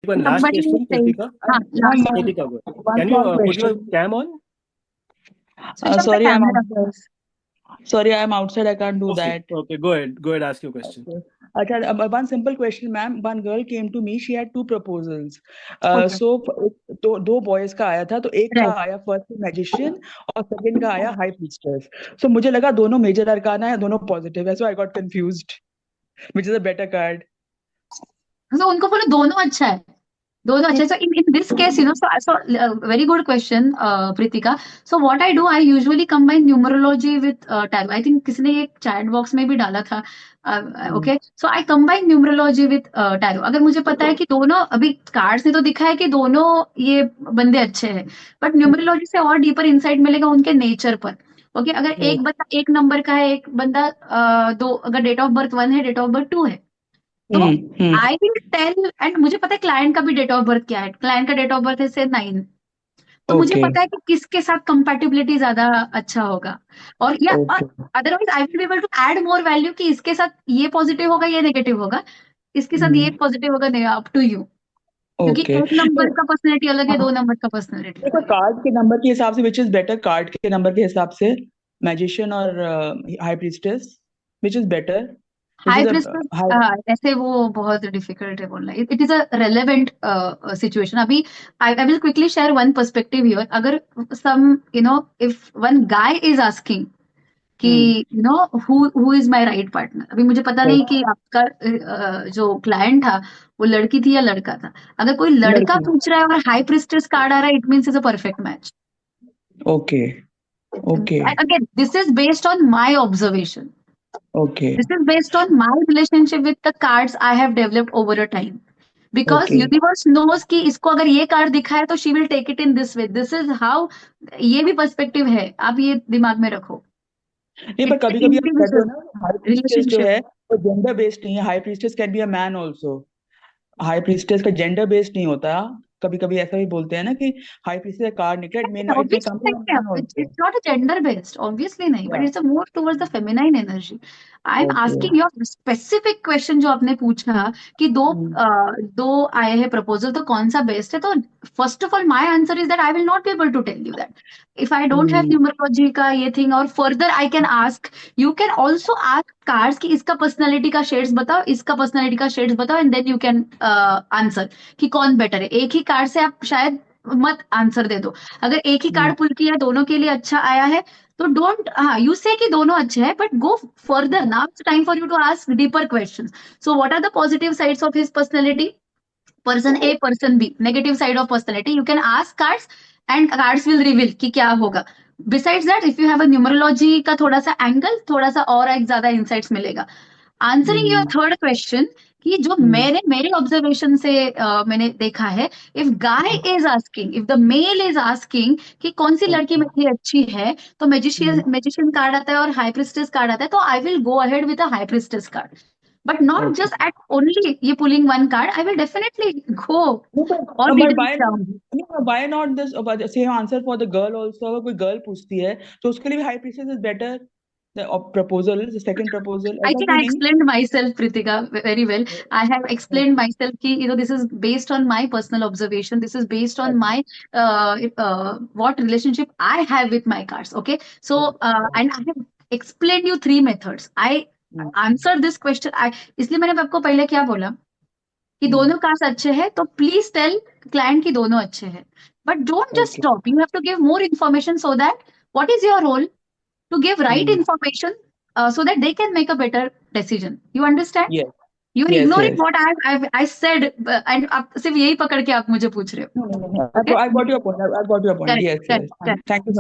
one last Somebody question, is saying, Kritika. last one. Kritika, go. One Can you small put your question. cam on? Switch off the Sorry, I'm camera, outside. please. Sorry, I'm outside. I can't do Okay, that. okay, go ahead. Go ahead, ask your question. Okay. One simple question, ma'am. One girl came to me. She had two proposals. Okay, So दो boys का आया था, तो एक का right. आया first magician और second का आया हाई प्रीस्टेस. So मुझे लगा दोनों मेजर अरकाना है, दोनों पॉजिटिव है. So I got confused. Which is a better card? So उनको बोलो दोनों अच्छा है. दोनों अच्छे. So in this case, very good question, Pritika. So what I do, I usually combine numerology with tarot. I think किसी ने एक chat box में भी डाला था. Okay, so I combine numerology with tarot. अगर मुझे पता है कि दोनों अभी कार्ड्स ने तो दिखा है कि दोनों ये बंदे अच्छे हैं, बट न्यूमरोलॉजी से और डीपर इंसाइट मिलेगा उनके नेचर पर. ओके, अगर एक बंदा एक नंबर का है, एक बंदा दो, अगर डेट ऑफ बर्थ 1 है, डेट ऑफ बर्थ 2 है, तो आई विल टेल. एंड मुझे पता है क्लाइंट का भी डेट ऑफ बर्थ क्या है. क्लाइंट का डेट ऑफ बर्थ है से 9. तो मुझे Okay. पता है कि किसके साथ कंपैटिबिलिटी ज्यादा अच्छा होगा. और या otherwise I will be able to add more value कि इसके साथ ये पॉजिटिव होगा, ये नेगेटिव होगा, इसके साथ ये पॉजिटिव होगा, नहीं, अप टू यू. क्योंकि Okay. एक नंबर का पर्सनैलिटी अलग है, 2 नंबर का पर्सनैलिटी देखो अलग है. कार्ड के नंबर के हिसाब से विच इज बेटर, कार्ड के नंबर के हिसाब से मैजिशियन और high priestess, which is better? High priestess ऐसे वो बहुत डिफिकल्ट है बोलना. It is a relevant situation. अभी I will quickly share one perspective here. अगर some if one guy is asking कि who is my right partner. अभी मुझे पता नहीं कि आपका जो क्लाइंट था वो लड़की थी या लड़का था. अगर कोई लड़का पूछ रहा है और हाई प्रीस्टेस कार्ड आ रहा है, it means is a perfect match. Okay okay again this is based on my observation. Okay This is based on my relationship with the cards I have developed over a time. Because Okay. universe knows कि इसको अगर ये card दिखा है तो she will take it in this way. This is how. ये भी perspective है, आप ये दिमाग में रखो. नहीं, पर It's कभी कभी आप कहते हो individual ना हाई प्रीस्टेस जो relationship. है वो जेंडर बेस्ड नहीं है. High priestess can be a man also. High priestess का जेंडर बेस्ड नहीं होता. कभी कभी ऐसा भी बोलते हैं ना कि हाई प्रीस्टेस का कार्ड निकला, it may come from man also. It's not a gender based, obviously नहीं, but it's a more towards the feminine energy. I'm Okay. asking your specific question जो आपने पूछा कि दो आए हैं प्रपोजल, तो कौन सा बेस्ट है. तो first of all my answer is that I will not be able to tell you that if I don't have numerology का ये थिंग. और further I can ask, you can also ask cards कि इसका personality का shades बताओ, इसका personality का shades बताओ, and then you can answer कि कौन बेटर है. एक ही कार्ड से आप शायद मत आंसर दे दो. अगर एक ही कार्ड पुल किया, दोनों के लिए अच्छा आया है, तो डोंट यू से कि दोनों अच्छे हैं, but go further. Now it's time for you to ask deeper questions. So what are the positive sides of his personality, person A, person B, negative side of personality. You can ask cards and cards will reveal कि क्या होगा. Besides that, if you have a numerology का थोड़ा सा angle, थोड़ा सा और एक ज्यादा इंसाइट्स मिलेगा. आंसरिंग योर थर्ड क्वेश्चन कि जो मेरे ऑब्जर्वेशन से मैंने देखा है, if guy is asking, if the male is asking कि कौन सी लड़की मेरे लिए अच्छी है, तो मैजिशियन कार्ड आता है और हाई प्रीस्टेस कार्ड आता है, तो I will go ahead with a high priestess card. But not just at only you pulling one card. I will definitely go or be down. Why not this same answer for the girl also? अगर कोई girl पूछती है तो उसके लिए भी high priestess is better. The proposal, the second proposal. I think I explained myself, Pritika, very well. I have explained myself ki, this is based on my personal observation. This is based on my what relationship I have with my cards. Okay, so and I have explained you 3 methods. I answer this question. इसलिए मैंने आपको पहले क्या बोला कि दोनों cards अच्छे हैं, तो प्लीज टेल क्लाइंट कि दोनों अच्छे हैं, but don't just stop. You have to give more information so that what is your role to give right information so that they can make a better decision. You understand? Yes. You are ignoring what I said and आप सिर्फ यही पकड़ के आप मुझे पूछ रहे हो. No. I got your point. I got your point. Correct, Yes. correct. Thank you so much.